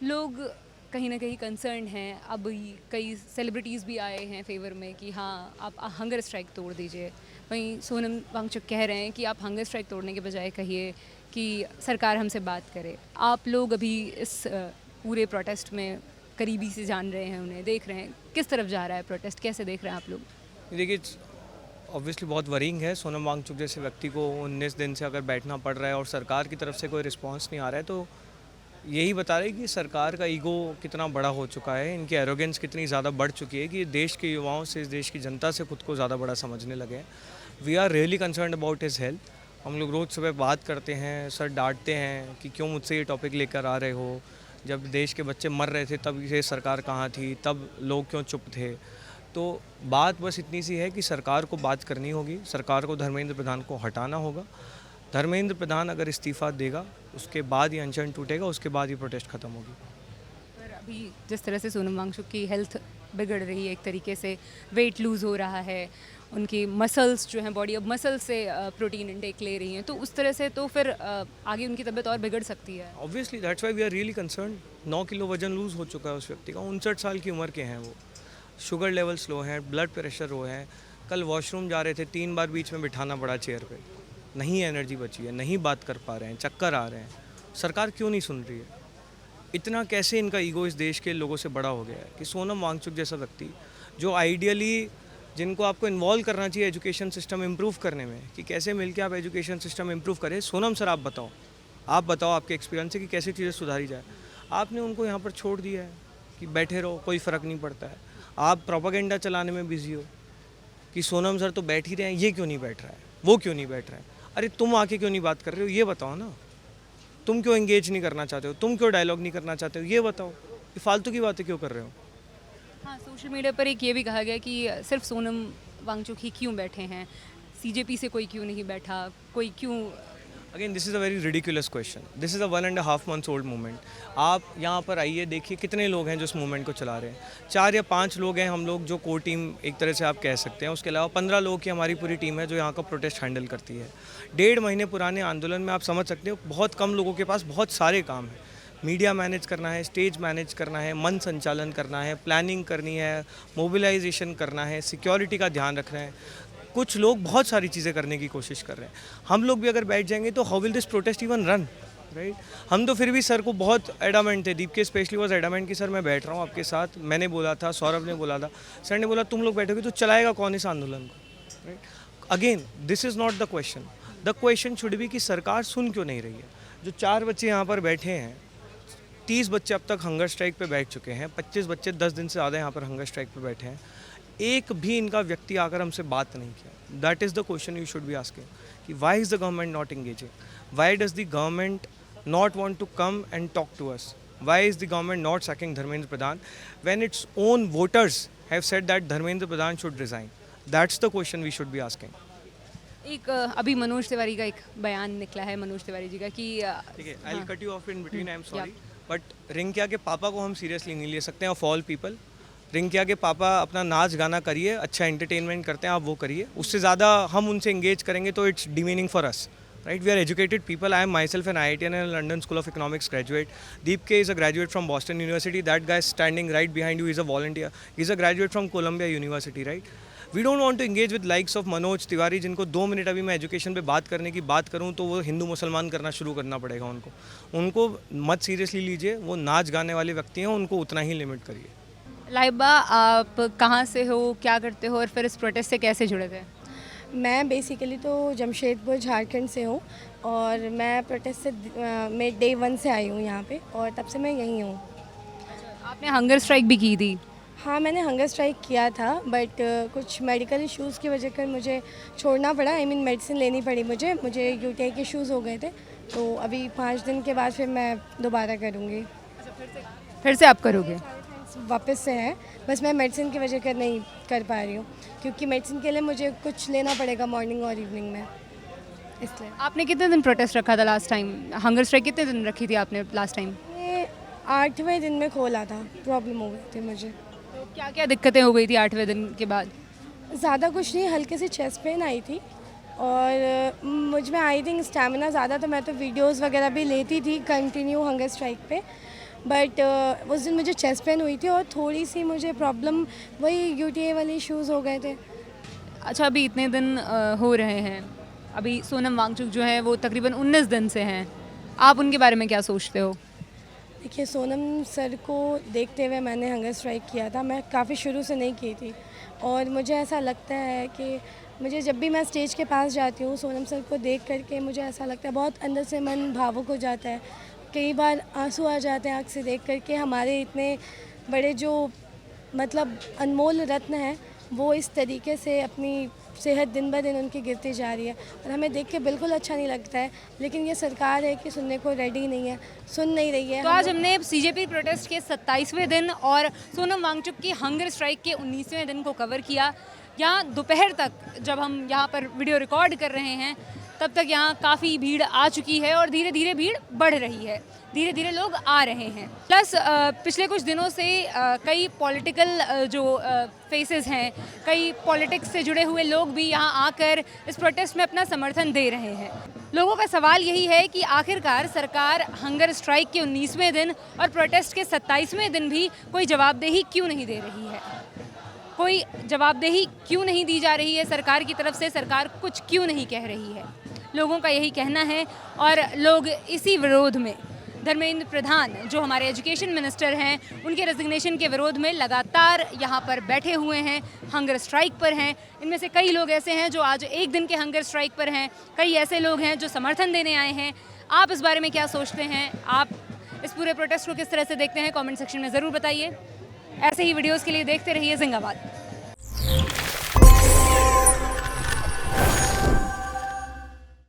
लोग कहीं न कहीं कंसर्न हैं। अब कई सेलिब्रिटीज़ भी आए हैं फ़ेवर में कि हाँ, आप हंगर स्ट्राइक तोड़ दीजिए। वहीं सोनम वांगचुक कह रहे हैं कि आप हंगर स्ट्राइक तोड़ने के बजाय कहिए कि सरकार हमसे बात करे। आप लोग अभी इस पूरे प्रोटेस्ट में करीबी से जान रहे हैं उन्हें, देख रहे हैं। किस तरफ जा रहा है प्रोटेस्ट? कैसे देख रहे हैं आप लोग? देखिए, ऑब्वियसली बहुत वरींग है। सोनम वांगचुक जैसे व्यक्ति को 19 दिन से अगर बैठना पड़ रहा है और सरकार की तरफ से कोई रिस्पांस नहीं आ रहा है, तो यही बता रहे हैं कि सरकार का ईगो कितना बड़ा हो चुका है, इनकी एरोगेंस कितनी ज़्यादा बढ़ चुकी है कि ये देश के युवाओं से, इस देश की जनता से खुद को ज़्यादा बड़ा समझने लगे हैं। We are really concern about his health. हम लोग रोज़ सुबह बात करते हैं, सर डांटते हैं कि क्यों मुझसे ये टॉपिक लेकर आ रहे हो। जब देश के बच्चे मर रहे थे तब ये सरकार कहाँ थी, तब लोग क्यों चुप थे। तो बात बस इतनी सी है कि सरकार को बात करनी होगी, सरकार को धर्मेंद्र प्रधान को हटाना होगा। धर्मेंद्र प्रधान अगर इस्तीफ़ा देगा, उसके बाद ये अनशन टूटेगा, उसके बाद ये प्रोटेस्ट ख़त्म होगी। पर अभी जिस तरह से सोनम वांगचुक की हेल्थ बिगड़ रही है, एक तरीके से वेट लूज़ हो रहा है, उनकी मसल्स जो हैं, बॉडी अब मसल से प्रोटीन इनटेक ले रही हैं, तो उस तरह से तो फिर आगे उनकी तबीयत और बिगड़ सकती है। Obviously that's why we are really concern. 9 kilo वजन लूज़ हो चुका है उस व्यक्ति का। 59 साल की उम्र के हैं वो। शुगर लेवल्स लो हैं, ब्लड प्रेशर लो है। कल वॉशरूम जा रहे थे, 3 बार बीच में बिठाना पड़ा चेयर पे। नहीं एनर्जी बची है, नहीं बात कर पा रहे हैं, चक्कर आ रहे हैं। सरकार क्यों नहीं सुन रही है? इतना कैसे इनका ईगो इस देश के लोगों से बड़ा हो गया है कि सोनम वांगचुक जैसा व्यक्ति, जो आइडियली जिनको आपको इन्वॉल्व करना चाहिए एजुकेशन सिस्टम इम्प्रूव करने में, कि कैसे मिलके आप एजुकेशन सिस्टम इम्प्रूव करें। सोनम सर, आप बताओ आपके एक्सपीरियंस से कि कैसे चीज़ें सुधारी जाए। आपने उनको यहाँ पर छोड़ दिया है कि बैठे रहो, कोई फ़र्क नहीं पड़ता है। आप प्रोपागेंडा चलाने में बिजी हो कि सोनम सर तो बैठ ही रहे हैं, ये क्यों नहीं बैठ रहा है, वो क्यों नहीं बैठ रहा है। अरे तुम आके क्यों नहीं बात कर रहे हो, ये बताओ ना। तुम क्यों एंगेज नहीं करना चाहते हो, तुम क्यों डायलॉग नहीं करना चाहते हो, ये बताओ। ये फालतू की बातें क्यों कर रहे हो। हाँ, सोशल मीडिया पर एक ये भी कहा गया कि सिर्फ सोनम वांगचुक ही क्यों बैठे हैं, सीजेपी से कोई क्यों नहीं बैठा, कोई क्यों। Again this is a very ridiculous question. This is a 1.5 months old movement. आप यहाँ पर आइए, देखिए कितने लोग हैं जो इस मूवमेंट को चला रहे हैं। 4 या 5 लोग हैं हम लोग जो कोर टीम एक तरह से आप कह सकते हैं। उसके अलावा 15 लोग की हमारी पूरी टीम है जो यहाँ का प्रोटेस्ट हैंडल करती है। 1.5 महीने पुराने आंदोलन में आप समझ सकते हो बहुत कम लोगों के पास बहुत सारे काम हैं। मीडिया मैनेज करना है, स्टेज मैनेज करना है, मंच संचालन करना है, प्लानिंग करनी है, मोबिलाइजेशन करना है, सिक्योरिटी का ध्यान रखना है। कुछ लोग बहुत सारी चीज़ें करने की कोशिश कर रहे हैं। हम लोग भी अगर बैठ जाएंगे तो how will this protest even run, right. हम तो फिर भी सर को बहुत एडामेंट थे, दीप के स्पेशली वॉज एडामेंट कि सर मैं बैठ रहा हूँ आपके साथ। मैंने बोला था, सौरभ ने बोला था, सर ने बोला तुम लोग बैठोगे तो चलाएगा कौन इस आंदोलन को, right. Again this is not the question. The question should be कि सरकार सुन क्यों नहीं रही है। जो 4 बच्चे यहाँ पर बैठे हैं, 30 बच्चे अब तक हंगर स्ट्राइक पे बैठ चुके हैं, 25 बच्चे 10 दिन से ज़्यादा यहाँ पर हंगर स्ट्राइक पे बैठे हैं। एक भी इनका व्यक्ति आकर हमसे बात नहीं किया। That is the question you should be asking कि why is the government not engaging, why does the government not want to come and talk to us? Why is the government not sacking Dharmendra Pradhan when its own voters have said that Dharmendra Pradhan should resign? That's the question we should be asking. एक अभी मनोज तिवारी का एक बयान निकला है, मनोज तिवारी जी का कि ठीक है, आई विल हाँ, cut you of in between, I am या सॉरी, बट रिंकिया के पापा को हम सीरियसली नहीं ले सकते हैं ऑफ ऑल पीपल। रिंकिया के पापा अपना नाच गाना करिए, अच्छा एंटरटेनमेंट करते हैं, आप वो करिए। उससे ज़्यादा हम उनसे एंगेज करेंगे तो it's demeaning for us, right? We are educated people. I am myself an IITian and a London School of Economics graduate. Deep K is a graduate from Boston University. That guy standing right behind you is a volunteer. He's a graduate from Columbia University, right? We don't want to engage with likes of Manoj Tiwari, जिनको 2 minute अभी मैं education पे बात करने की बात करूं तो वो हिंदू मुसलमान करना शुरू करना पड़ेगा उनको। उनको मत सीरियसली लीजिए, वो नाच गाने वाले व्यक्ति हैं, उनको उतना ही लिमिट करिए। लाइबा, आप कहाँ से हो, क्या करते हो और फिर इस प्रोटेस्ट से कैसे जुड़े थे? मैं बेसिकली तो जमशेदपुर झारखंड से हूँ और मैं प्रोटेस्ट से मैं डे 1 से आई हूँ यहाँ पे और तब से मैं यहीं हूँ। आपने हंगर स्ट्राइक भी की थी। हाँ, मैंने हंगर स्ट्राइक किया था बट कुछ मेडिकल इश्यूज़ की वजह कर मुझे छोड़ना पड़ा। आई मीन मेडिसिन लेनी पड़ी मुझे यूटीआई के इश्यूज़ हो गए थे, तो अभी 5 दिन के बाद फिर मैं दोबारा करूँगी। फिर से आप करोगे? वापस से है, बस मैं मेडिसिन की वजह कर नहीं कर पा रही हूँ क्योंकि मेडिसिन के लिए मुझे कुछ लेना पड़ेगा मॉर्निंग और इवनिंग में, इसलिए। आपने कितने दिन प्रोटेस्ट रखा था लास्ट टाइम? हंगर स्ट्राइक कितने दिन रखी थी आपने लास्ट टाइम? ये 8वें दिन में खोला था, प्रॉब्लम हो गई थी मुझे। तो क्या क्या दिक्कतें हो गई थी 8वें दिन के बाद? ज़्यादा कुछ नहीं, हल्के से चेस्ट पेन आई थी और मुझ में आई थिंक स्टैमिना ज़्यादा, तो मैं तो वीडियोस वगैरह भी लेती थी कंटिन्यू हंगर स्ट्राइक पे, बट उस दिन मुझे चेस्ट पेन हुई थी और थोड़ी सी मुझे प्रॉब्लम वही यूटीआई वाले इश्यूज़ हो गए थे। अच्छा, अभी इतने दिन हो रहे हैं, अभी सोनम वांगचुक जो है वो तकरीबन 19 दिन से हैं, आप उनके बारे में क्या सोचते हो? देखिए, सोनम सर को देखते हुए मैंने हंगर स्ट्राइक किया था। मैं काफ़ी शुरू से नहीं की थी और मुझे ऐसा लगता है कि मुझे जब भी मैं स्टेज के पास जाती हूँ सोनम सर को देख करके मुझे ऐसा लगता है, बहुत अंदर से मन भावुक हो जाता है। कई बार आंसू आ जाते हैं आँख से देख करके। हमारे इतने बड़े जो मतलब अनमोल रत्न हैं वो इस तरीके से अपनी सेहत दिन ब दिन उनकी गिरती जा रही है और हमें देख के बिल्कुल अच्छा नहीं लगता है। लेकिन ये सरकार है कि सुनने को रेडी नहीं है, सुन नहीं रही है। तो आज हमने सीजेपी प्रोटेस्ट के 27वें दिन और सोनम वांगचुक की हंगर स्ट्राइक के 19वें दिन को कवर किया। यहाँ दोपहर तक जब हम यहाँ पर वीडियो रिकॉर्ड कर रहे हैं तब तक यहाँ काफ़ी भीड़ आ चुकी है और धीरे धीरे भीड़ बढ़ रही है, धीरे धीरे लोग आ रहे हैं। प्लस पिछले कुछ दिनों से कई पॉलिटिकल जो फेसेस हैं, कई पॉलिटिक्स से जुड़े हुए लोग भी यहाँ आकर इस प्रोटेस्ट में अपना समर्थन दे रहे हैं। लोगों का सवाल यही है कि आखिरकार सरकार हंगर स्ट्राइक के 19वें दिन और प्रोटेस्ट के 27वें दिन भी कोई जवाबदेही क्यों नहीं दे रही है? कोई जवाबदेही क्यों नहीं दी जा रही है सरकार की तरफ से? सरकार कुछ क्यों नहीं कह रही है? लोगों का यही कहना है और लोग इसी विरोध में धर्मेंद्र प्रधान जो हमारे एजुकेशन मिनिस्टर हैं उनके रेजिग्नेशन के विरोध में लगातार यहाँ पर बैठे हुए हैं, हंगर स्ट्राइक पर हैं। इनमें से कई लोग ऐसे हैं जो आज एक दिन के हंगर स्ट्राइक पर हैं, कई ऐसे लोग हैं जो समर्थन देने आए हैं। आप इस बारे में क्या सोचते हैं? आप इस पूरे प्रोटेस्ट को किस तरह से देखते हैं? कमेंट सेक्शन में ज़रूर बताइए। ऐसे ही वीडियोस के लिए देखते रहिए जिंगाबाद।